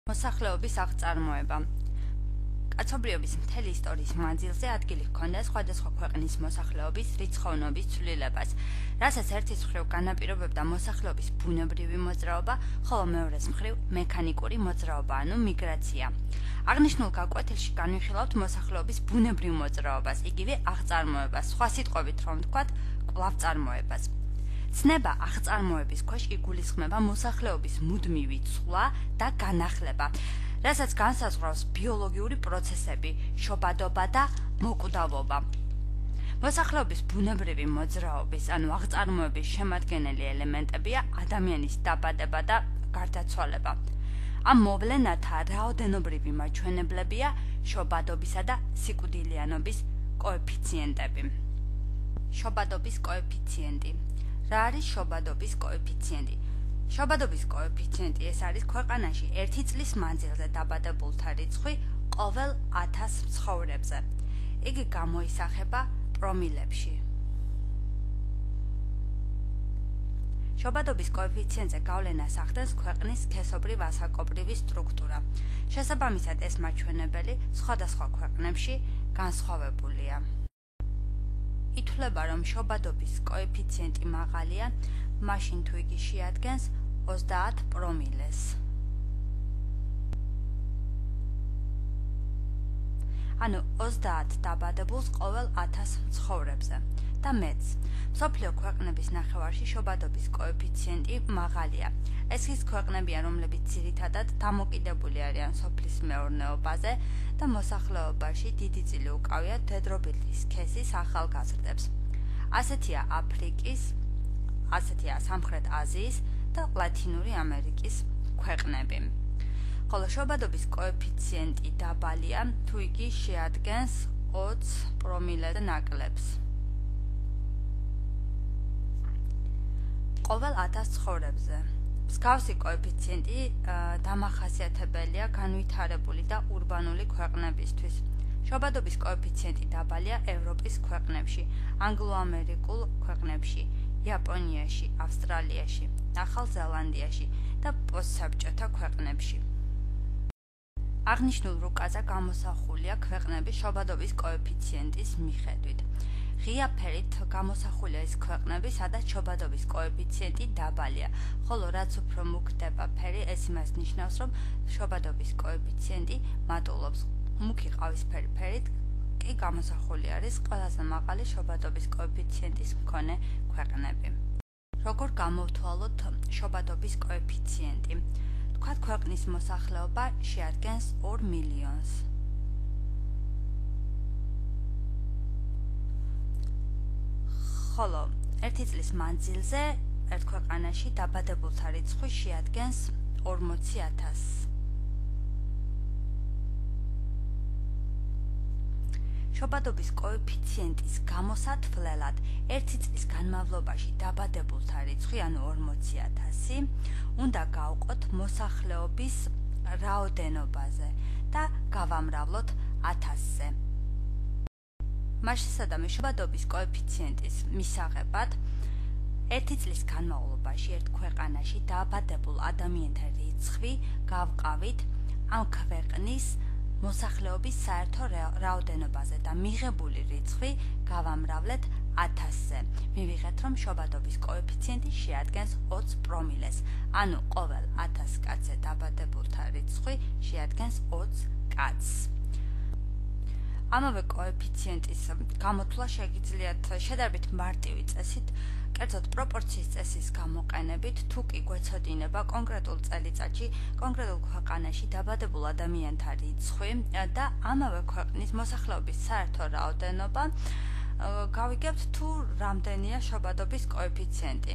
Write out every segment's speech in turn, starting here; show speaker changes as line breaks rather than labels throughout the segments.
მოსახლეობის აღწარმოება. კაცობრიობის მთელი ისტორიის მანძილზე ადგილი ჰქონდა სხვადასხვა ქვეყნის მოსახლეობის რიცხოვნობის ცვლილებას, რასაც ერთის მხრივ განაპირობებდა მოსახლეობის ბუნებრივი მოძრაობა, ხოლო მეორეს მხრივ მექანიკური მოძრაობა, ანუ მიგრაცია. აღნიშნულ გაკვეთილში განვიხილავთ მოსახლეობის ბუნებრივ მოძრაობას, იგივე აღწარმოებას, სხვა სიტყვებით რომ ვთქვათ, კვლავწარმოებას. ცნება აღწარმოების ქვეშ იგულისხმება მოსახლეობის მუდმივი ცვლა და განახლება, რასაც განსაზღვრავს ბიოლოგიური პროცესები, შობადობა და მოკვდავობა. მოსახლეობის ბუნებრივი მოძრაობის, ანუ აღწარმოების შემადგენელი ელემენტებია ადამიანის დაბადება და გარდაცვალება. ამ მოვლენათა რაოდენობრივი მაჩვენებლებია შობადობისა და სიკვდილიანობის კოეფიციენტები. შობადობის კოეფიციენტი. რა არის შობადობის კოეფიციენტი? შობადობის კოეფიციენტი ეს არის ქვეყანაში ერთი წლის მანძილზე დაბადებულთა რიცხვი ყოველ 1000 მცხოვრებზე. იგი გამოისახება პრომილებში. შობადობის კოეფიციენტზე გავლენას ახდენს ქვეყნის სქესობრივ ასაკობრივი სტრუქტურა. შესაბამისად ეს მაჩვენებელი სხვადასხვა ქვეყნებში განსხვავებულია. ითვლება, რომ შობადობის კოეფიციენტი მაღალია, მაშინ თუ იგი შეადგენს 30 პრომილეს. ანუ 30 დაბადებულს ყოველ 1000 მცხოვრებზე და მეც. მსოფლიო ქვეყნების ნახევარში შობადობის კოეფიციენტი მაღალია. ეს ის ქვეყნებია, რომლებიც ძირითადად დამოკიდებული არიან სოფლის მეურნეობაზე და მოსახლეობაში დიდი წილი უკავიათ მდედრობითი სქესის ახალგაზრდებს. ასეთია აფრიკის, ასეთია სამხრეთ აზიის და ლათინური ამერიკის ქვეყნები. ხოლო შობადობის კოეფიციენტი დაბალია, თუ იგი შეადგენს 20 პრომილეს ნაკლებს. ყოველ 1000 ცხოვრებზე. მსგავსი კოეფიციენტი დამახასიათებელია განვითარებული და ურბანული ქვეყნებისთვის. შობადობის კოეფიციენტი დაბალია ევროპის ქვეყნებში, ანგლო-ამერიკულ ქვეყნებში, იაპონიაში, ავსტრალიაში, ახალ ზელანდიაში და პოსტსაბჭოთა ქვეყნებში. აღნიშნულ რუკაზე გამოსახულია ქვეყნების შობადობის კოეფიციენტის მიხედვით. ღია ფერით გამოსახულია ის ქვეყნები, სადაც შობადობის კოეფიციენტი დაბალია, ხოლო რაც უფრო მუქდება ფერი, ეს იმას ნიშნავს, რომ შობადობის კოეფიციენტი მატულობს. მუქი ყავისფერი ფერით კი გამოსახული არის ყველაზე მაღალი შობადობის კოეფიციენტის მქონე ქვეყნები. როგორ გამოვთვალოთ შობადობის კოეფიციენტი? თქვათ, ქვეყნის მოსახლეობა შეადგენს 2 მილიონს. ხოლო ერთი წლის მანძილზე ერთ ქვეყანაში დაბადებულთა რიცხვი შეადგენს 40,000-ს. შობადობის კოეფიციენტის გამოსათვლელად ერთი წლის განმავლობაში დაბადებულთა რიცხვი, ანუ 40,000, უნდა გავყოთ მოსახლეობის რაოდენობაზე და გავამრავლოთ 1000-ზე. მასშტაბი შობადობის კოეფიციენტის მისაღებად ერთი წლის განმავლობაში ერთ ქვეყანაში დაბადებულ ადამიანთა რიცხვი გავყავით ამ ქვეყნის მოსახლეობის საერთო რაოდენობაზე და მიღებული რიცხვი გავამრავლეთ 1000-ზე. მივიღეთ, რომ შობადობის კოეფიციენტი შეადგენს 20 პრომილეს, ანუ ყოველ 1000 კაცზე დაბადებულთა რიცხვი შეადგენს 20 კაცს. ამავე კოეფიციენტის გამოთვლა შეგიძლიათ შედარებით მარტივი წესით, კერძოდ პროპორციის წესის გამოყენებით, თუ კი გვეცოდინება კონკრეტულ წელიწადში კონკრეტულ ქვეყანაში დაბადებულ ადამიანთა რიცხვი და ამავე ქვეყნის მოსახლეობის საერთო რაოდენობა, გავიგებთ თუ რამდენია შობადობის კოეფიციენტი.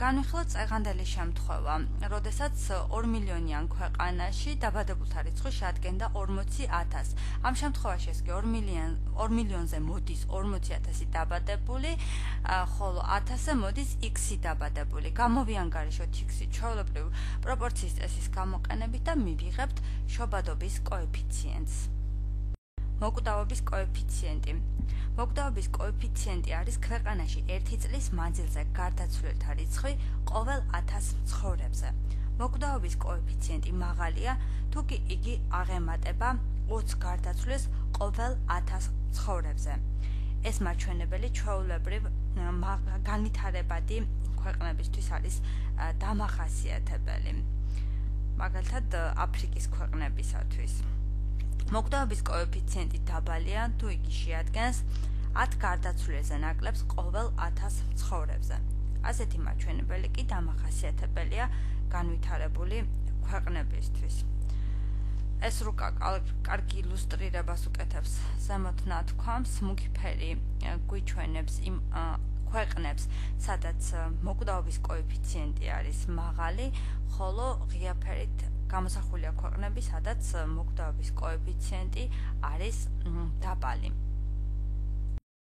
განვიხილოთ წეღანდელი შემთხვევა, როდესაც 2 მილიონიან ქვეყანაში დაბადებულთა რიცხვი შეადგენდა 40,000. ამ შემთხვევაში ეს კი 2 მილიონზე მოდის 40,000 დაბადებული, ხოლო 1000-ზე მოდის x-ი დაბადებული. გამოვიანგარიშოთ x-ი ჩვეულებრივ პროპორციის წესის გამოყენებით და მივიღებთ შობადობის კოეფიციენტს. მოკვდავობის კოეფიციენტი. მოკვდავობის კოეფიციენტი არის ქვეყანაში ერთი წლის მანძილზე გარდაცვლილთა რიცხვი ყოველ 1000 მცხოვრებზე. მოკვდავობის კოეფიციენტი მაღალია, თუ კი იგი აღემატება 20 გარდაცვლის ყოველ 1000 ცხოვრებზე. ეს მაჩვენებელი ჩვეულებრივ განვითარებადი ქვეყნებისთვის არის დამახასიათებელი. მაგალითად, აფრიკის ქვეყნებისათვის. მოკვდავობის კოეფიციენტი დაბალია, თუ იგი შეადგენს 10 გარდაცვლილზე ნაკლებს ყოველ 1000 ცხოვრებზე. ასეთი მაჩვენებელი კი დამახასიათებელია განვითარებული ქვეყნებისთვის. ეს რუკა კარგი ილუსტრირებას უკეთებს ზემოთ ნათქვამს, მუქი ფერი გვიჩვენებს იმ ქვეყნებს, სადაც მოკვდავობის კოეფიციენტი არის მაღალი, ხოლო ღია ფერით გამოსახულია ქვეყნები, სადაც მოკვდავობის კოეფიციენტი არის დაბალი.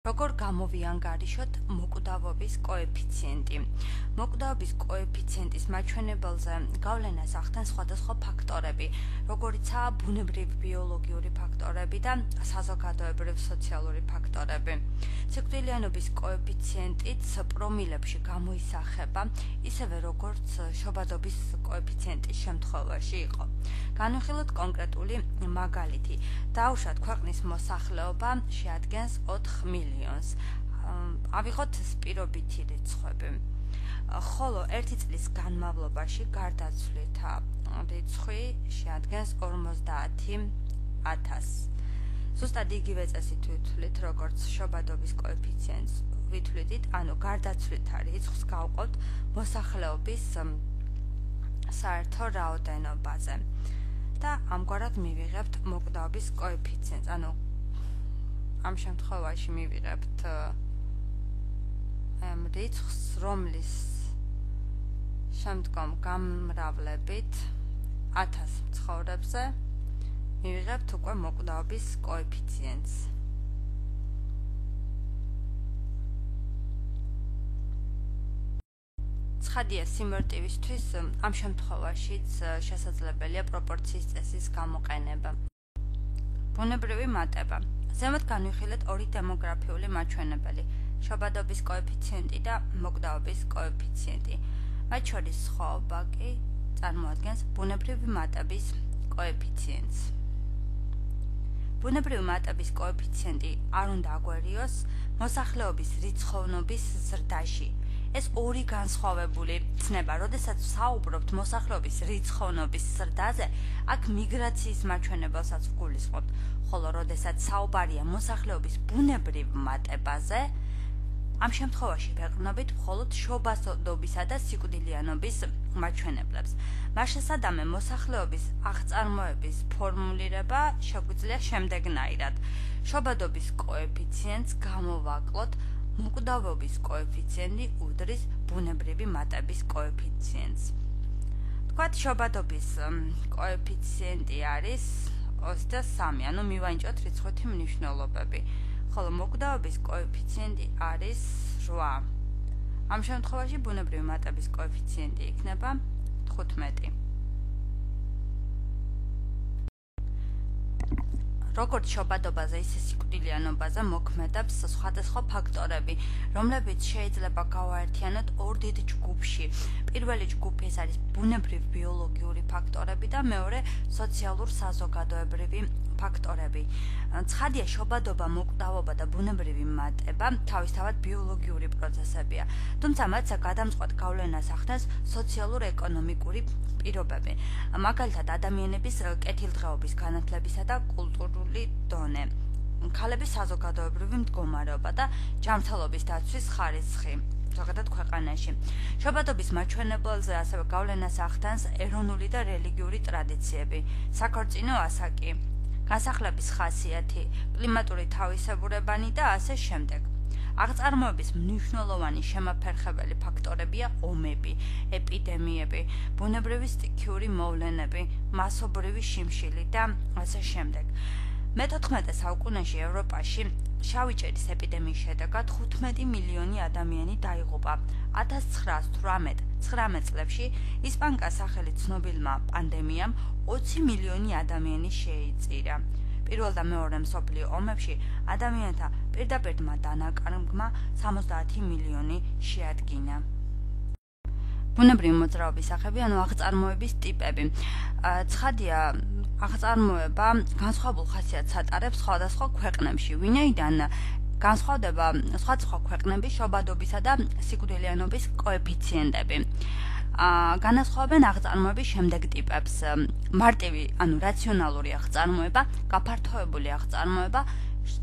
როგორ გამოვიანგარიშოთ მოკვდავობის კოეფიციენტი? მოკვდავობის კოეფიციენტის მაჩვენებელზე გავლენას ახდენს სხვადასხვა ფაქტორები, როგორიცაა ბუნებრივი ბიოლოგიური ფაქტორები და საზოგადოებრივი სოციალური ფაქტორები. სიკვდილიანობის კოეფიციენტიც პრომილებში გამოისახება, ისევე როგორც შობადობის კოეფიციენტის შემთხვევაში იყო. განვიხილოთ კონკრეტული მაგალითი. დაუშვათ ქვეყნის მოსახლეობა შეადგენს 4 მილიონს. ავიღოთ პირობითი რიცხვები. ხოლო 1 წლის განმავლობაში გარდაცვლითა რიცხვი შეადგენს 50,000. ზუსტად იგივე წესით ვითვლით, როგორც შობადობის კოეფიციენტს ვითვლით, ანუ გარდაცვლითა რიცხვს გავყავთ მოსახლეობის საერთო რაოდენობაზე. და ამგვარად მივიღებთ მოკვდავობის კოეფიციენტს, ანუ ამ შემთხვევაში მივიღებთ რიცხვს, რომლის შემდგომ გამრავლებით 1000 ცხოვრებზე მივიღებთ უკვე მოკვდავობის კოეფიციენტს. ცხადია, სიმარტივისთვის ამ შემთხვევაშიც შესაძლებელია პროპორციის წესის გამოყენება. ბუნებრივი მატება. ზემოთ განვიხილეთ ორი დემოგრაფიული მაჩვენებელი, შობადობის კოეფიციენტი და მოკვდავობის კოეფიციენტი. მათ შორის სხვაობა კი წარმოადგენს ბუნებრივი მატების კოეფიციენტს. ბუნებრივი მატების კოეფიციენტი არ უნდა აგვერიოს მოსახლეობის რიცხოვნობის ზრდაში. ეს ორი განსხვავებული ცნება, როდესაც საუბრობთ მოსახლეობის რიცხოვნობის ზრდაზე, აქ მიგრაციის მაჩვენებელსაც ვგულისხმობთ, ხოლო როდესაც საუბარია მოსახლეობის ბუნებრივ მატებაზე, ამ შემთხვევაში ვეყრდნობით მხოლოდ შობადობისა და სიკვდილიანობის მაჩვენებლებს. მას შესადამე მოსახლეობის აღწარმოების ფორმულირება შეგვიძლია შემდეგნაირად. შობადობის კოეფიციენტს გამოვაკლოთ მოკვდავობის კოეფიციენტი უდრის ბუნებრივი მატების კოეფიციენტს. თქვათ, შობადობის კოეფიციენტი არის 23, ანუ მივანიჭოთ რიცხვითი მნიშვნელობები, ხოლო მოკვდავობის კოეფიციენტი არის 8. ამ შემთხვევაში ბუნებრივი მატების კოეფიციენტი იქნება 15. როგორც შობადობაზე, ისე სიკვდილიანობაზე მოქმედებს სხვადასხვა ფაქტორები, რომლებიც შეიძლება გავაერთიანოთ ორ დიდ ჯგუფში. პირველი ჯგუფი ეს არის ბუნებრივი ბიოლოგიური ფაქტორები და მეორე სოციალურ-საზოგადოებრივი ფაქტორები. ცხადია, შობადობა, მოკვდავობა და ბუნებრივი მატება თავისთავად ბიოლოგიური პროცესებია, თუმცა მათზე გადამწყვეტ გავლენას ახდენს სოციალურ-ეკონომიკური პირობები, მაგალითად ადამიანების კეთილდღეობის განათლებისა და კულტურული დონე, ქალების საზოგადოებრივი მდგომარეობა და ჯანმრთელობის დაცვის ხარისხი ზოგადად ქვეყანაში. შობადობის მაჩვენებელზე ასევე გავლენას ახდენს ეროვნული და რელიგიური ტრადიციები, საქორწინო ასაკი, განსახლების ხასიათი, კლიმატური თავისებურებანი და ასე შემდეგ. აღწარმოების მნიშვნელოვანი შემაფერხებელი ფაქტორებია ომები, ეპიდემიები, ბუნებრივი სტიქიური მოვლენები, მასობრივი შიმშილი და ასე შემდეგ. მე-14 საუკუნეში ევროპაში შავი ჭერის ეპიდემიის შედეგად 15 მილიონი ადამიანი დაიღუპა. 1919 წლებში ისპანკას სახელით ცნობილმა პანდემიამ 20 მილიონი ადამიანი შეიწირა. პირველ და მეორე მსოფლიო ომებში ადამიანთა პირდაპირმა დანაკარგმა 70 მილიონი შეადგინა. ბუნებრივი მოძრაობის სახები, ანუ აღწარმოების ტიპები. ცხადია, აღწარმოება განსხვავებულ ხასიათს ატარებს სხვადასხვა ქვეყნებში, ვინაიდან განსხვავდება სხვადასხვა ქვეყნების შობადობისა და სიკვდილიანობის კოეფიციენტები. განასხვავებენ აღწარმოების შემდეგ ტიპებს: მარტივი, ანუ რაციონალური აღწარმოება, გაფართოებული აღწარმოება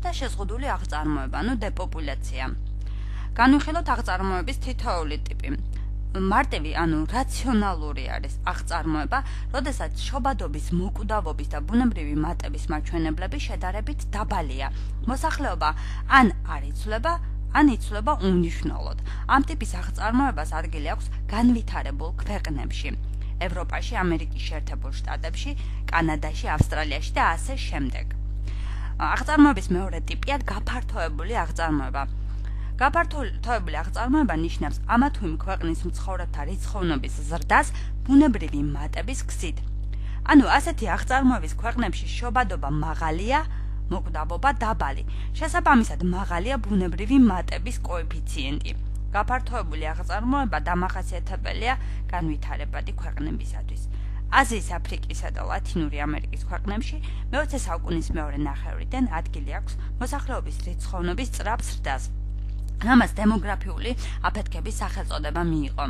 და შეზღუდული აღწარმოება, ანუ დეპოპულაცია. განვიხილოთ აღწარმოების თითოეული ტიპი. მარტივი, ანუ რაციონალური არის აღწარმოება, როდესაც შობადობის მოკვდავობის და ბუნებრივი მატების მაჩვენებლები შედარებით დაბალია. მოსახლეობა ან არ იცვლება, ან იცვლება უმნიშვნელოდ. ამ ტიპის აღწარმოებას ადგილი აქვს განვითარებულ ქვეყნებში, ევროპაში, ამერიკის შეერთებულ შტატებში, კანადაში, ავსტრალიაში და ასე შემდეგ. აღწარმოების მეორე ტიპია გაფართოებული აღწარმოება. გაფართოებული აღწარმოება ნიშნავს ამა თუ იმ ქვეყნის მცხოვრებთა რიცხოვნობის ზრდას ბუნებრივი მატების გზით. ანუ ასეთი აღწარმოების ქვეყნებში შობადობა მაღალია, მოკვდავობა დაბალი. შესაბამისად მაღალია ბუნებრივი მატების კოეფიციენტი. გაფართოებული აღწარმოება დამახასიათებელია განვითარებადი ქვეყნებისათვის. აზიის, აფრიკისა და ლათინური ამერიკის ქვეყნებში მე-20 საუკუნის მეორე ნახევრიდან ადგილი აქვს მოსახლეობის რიცხოვნობის სწრაფ ზრდას, რამაც დემოგრაფიული აფეთქების სახელწოდება მიიღო.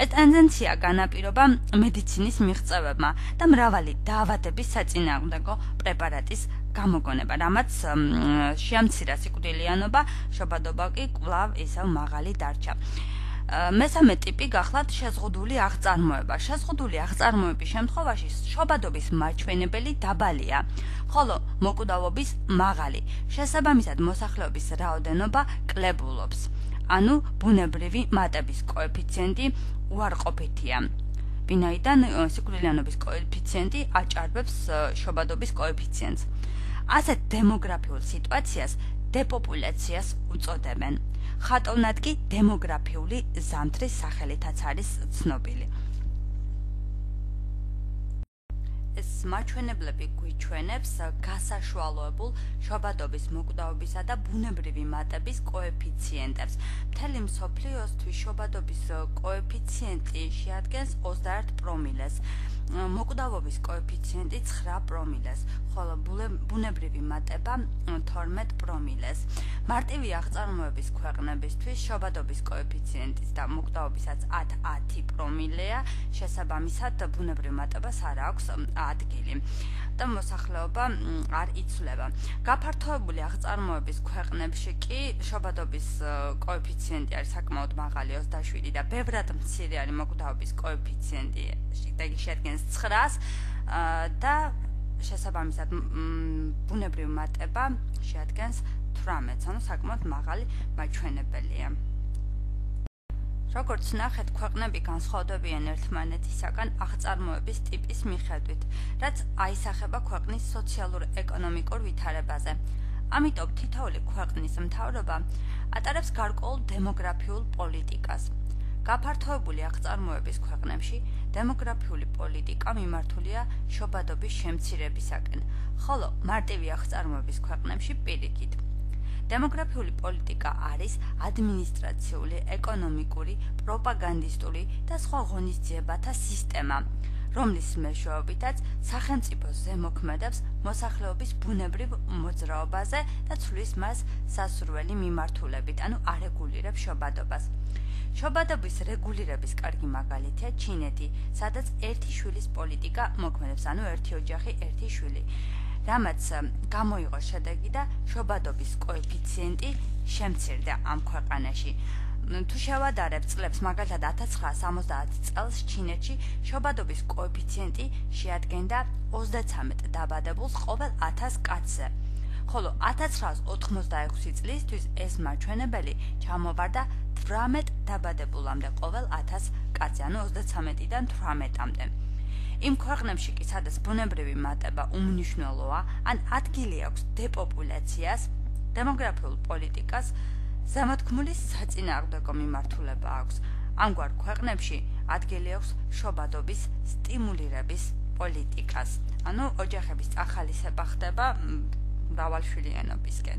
ეს ტენდენცია განაპირობა მედიცინის მიღწევებმა და მრავალი დაავადების საწინააღმდეგო პრეპარატის გამოგონება, რამაც შეამცირა სიკვდილიანობა, შობადობა კი კვლავ ისევ მაღალი დარჩა. მესამე ტიპი გახლავთ შეზღუდული აღწარმოება. შეზღუდული აღწარმოების შემთხვევაში შობადობის მაჩვენებელი დაბალია, ხოლო მოკვდავობის მაღალი. შესაბამისად მოსახლეობის რაოდენობა კლებულობს. ანუ ბუნებრივი მატების კოეფიციენტი უარყოფითია. ვინაიდან სიკვდილიანობის კოეფიციენტი აჭარბებს შობადობის კოეფიციენტს. ასეთ დემოგრაფიულ სიტუაციას დეპოპულაციას უწოდებენ. ხატოვნად კი დემოგრაფიული ზამთრის სახელითაც არის ცნობილი. ეს მაჩვენებლები გვიჩვენებს გასაშვალოებულ შობადობის მოკვდავობისა და ბუნებრივი მატების კოეფიციენტებს. მთელი მსოფლიოსთვის შობადობის კოეფიციენტი შეადგენს 21 პრომილეს, მოკვდავობის კოეფიციენტი 9 პრომილეს, ხოლო ბუნებრივი მატება 12 პრომილეს. მარტივი აღწარმოების ქვეყნებისთვის შობადობის კოეფიციენტის და მოკვდავობისაც 10 პრომილეა, შესაბამისად ბუნებრივ მატებას არ აქვს ადგილი და მოსახლეობა არ იცვლება. გაფართოებული აღწარმოების ქვეყნებში კი შობადობის კოეფიციენტი არის საკმაოდ მაღალი 27 და ბევრად მცირე არის მოკვდავობის კოეფიციენტი, შეადგენს 9-ს და შესაბამისად ბუნებრივ მატება შეადგენს 18-ს, ანუ საკმაოდ მაღალი მაჩვენებელია. როგორც ნახეთ, ქვეყნები განსხვავდებიან ერთმანეთისაგან აღწარმოების ტიპის მიხედვით, რაც აისახება ქვეყნის სოციალურ-ეკონომიკურ ვითარებაზე. ამიტომ თითოეული ქვეყნის მთავრობა ატარებს გარკვეულ დემოგრაფიულ პოლიტიკას. გაფართოებული აღწარმოების ქვეყნებში დემოგრაფიული პოლიტიკა მიმართულია შობადობის შემცირებისაკენ, ხოლო მარტივი აღწარმოების ქვეყნებში პირიქით. დემოგრაფიული პოლიტიკა არის ადმინისტრაციული, ეკონომიკური, პროპაგანდისტული და სხვა ღონისძიებათა სისტემა, რომლის მეშვეობითაც სახელმწიფო ზემოქმედებს მოსახლეობის ბუნებრივ მოძრაობაზე და ცვლის მას სასურველი მიმართულებით, ანუ არეგულირებს შობადობას. შობადობის რეგულირების კარგი მაგალითია ჩინეთი, სადაც ერთი შვილის პოლიტიკა მოქმედებს, ანუ ერთი ოჯახი, ერთი შვილი, რამაც გამოიღო შედეგი და შობადობის კოეფიციენტი შემცირდა ამ ქვეყანაში. თუ შევადარებ წლებს, მაგალითად 1970 წელს ჩინეთში შობადობის კოეფიციენტი შეადგენდა 33 დაბადებულს ყოველ 1000 კაცზე, ხოლო 1986 წლისთვის ეს მაჩვენებელი ჩამოვარდა 18 დაბადებულამდე ყოველ 1000 კაცზე, ანუ 33-დან 18-მდე. იმ ქვეყნებში კი, სადაც ბუნებრივი მატება უმნიშვნელოა, ან ადგილი აქვს დეპოპულაციას, დემოგრაფიულ პოლიტიკას ზემოთქმული საწინააღმდეგო მიმართულება აქვს. ამგვარ ქვეყნებში ადგილი აქვს შობადობის სტიმულირების პოლიტიკას, ანუ ოჯახების წახალისება ხდება მრავალშვილიანობისკენ.